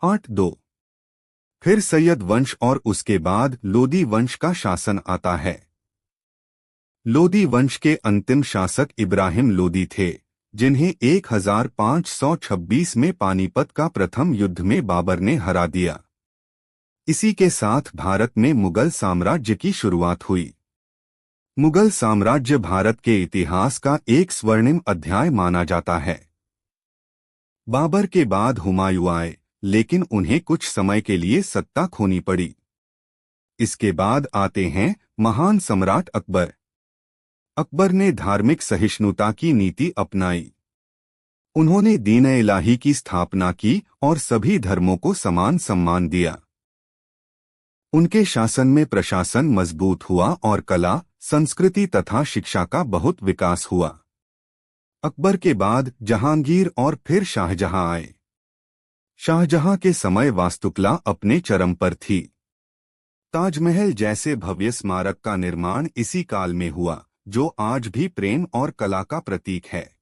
8-2। फिर सैयद वंश और उसके बाद लोदी वंश का शासन आता है। लोदी वंश के अंतिम शासक इब्राहिम लोदी थे, जिन्हें 1526 में पानीपत का प्रथम युद्ध में बाबर ने हरा दिया। इसी के साथ भारत में मुगल साम्राज्य की शुरुआत हुई। मुगल साम्राज्य भारत के इतिहास का एक स्वर्णिम अध्याय माना जाता है। बाबर के बाद हुमायूं आए, लेकिन उन्हें कुछ समय के लिए सत्ता खोनी पड़ी। इसके बाद आते हैं महान सम्राट अकबर। अकबर ने धार्मिक सहिष्णुता की नीति अपनाई। उन्होंने दीन-ए-इलाही की स्थापना की और सभी धर्मों को समान सम्मान दिया। उनके शासन में प्रशासन मजबूत हुआ और कला, संस्कृति तथा शिक्षा का बहुत विकास हुआ। अकबर के बाद जहांगीर और फिर शाहजहां आए। शाहजहां के समय वास्तुकला अपने चरम पर थी। ताजमहल जैसे भव्य स्मारक का निर्माण इसी काल में हुआ, जो आज भी प्रेम और कला का प्रतीक है।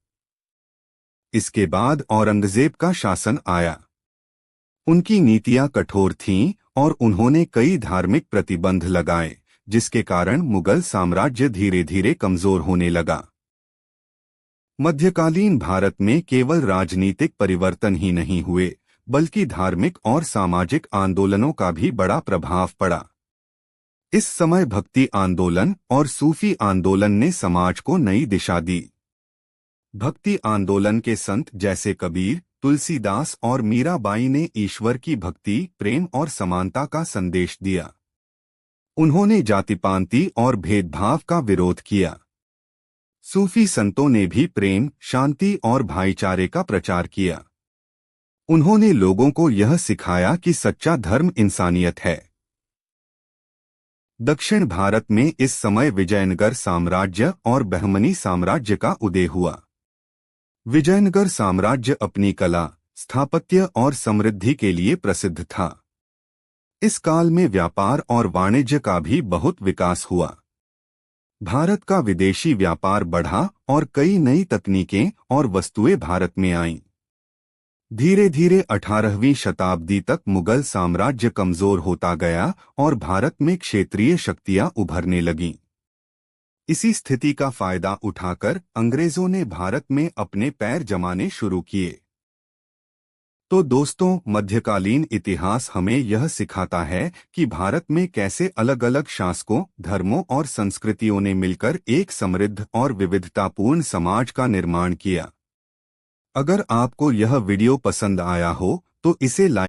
इसके बाद औरंगजेब का शासन आया। उनकी नीतियां कठोर थीं और उन्होंने कई धार्मिक प्रतिबंध लगाए, जिसके कारण मुगल साम्राज्य धीरे धीरे कमजोर होने लगा। मध्यकालीन भारत में केवल राजनीतिक परिवर्तन ही नहीं हुए, बल्कि धार्मिक और सामाजिक आंदोलनों का भी बड़ा प्रभाव पड़ा। इस समय भक्ति आंदोलन और सूफी आंदोलन ने समाज को नई दिशा दी। भक्ति आंदोलन के संत जैसे कबीर, तुलसीदास और मीराबाई ने ईश्वर की भक्ति, प्रेम और समानता का संदेश दिया। उन्होंने जातिपांति और भेदभाव का विरोध किया। सूफी संतों ने भी प्रेम, शांति और भाईचारे का प्रचार किया। उन्होंने लोगों को यह सिखाया कि सच्चा धर्म इंसानियत है। दक्षिण भारत में इस समय विजयनगर साम्राज्य और बहमनी साम्राज्य का उदय हुआ। विजयनगर साम्राज्य अपनी कला, स्थापत्य और समृद्धि के लिए प्रसिद्ध था। इस काल में व्यापार और वाणिज्य का भी बहुत विकास हुआ। भारत का विदेशी व्यापार बढ़ा और कई नई तकनीकें और वस्तुएं भारत में आईं। धीरे धीरे 18वीं शताब्दी तक मुगल साम्राज्य कमजोर होता गया और भारत में क्षेत्रीय शक्तियां उभरने लगीं। इसी स्थिति का फायदा उठाकर अंग्रेजों ने भारत में अपने पैर जमाने शुरू किए। तो दोस्तों, मध्यकालीन इतिहास हमें यह सिखाता है कि भारत में कैसे अलग अलग शासकों, धर्मों और संस्कृतियों ने मिलकर एक समृद्ध और विविधतापूर्ण समाज का निर्माण किया। अगर आपको यह वीडियो पसंद आया हो तो इसे लाइक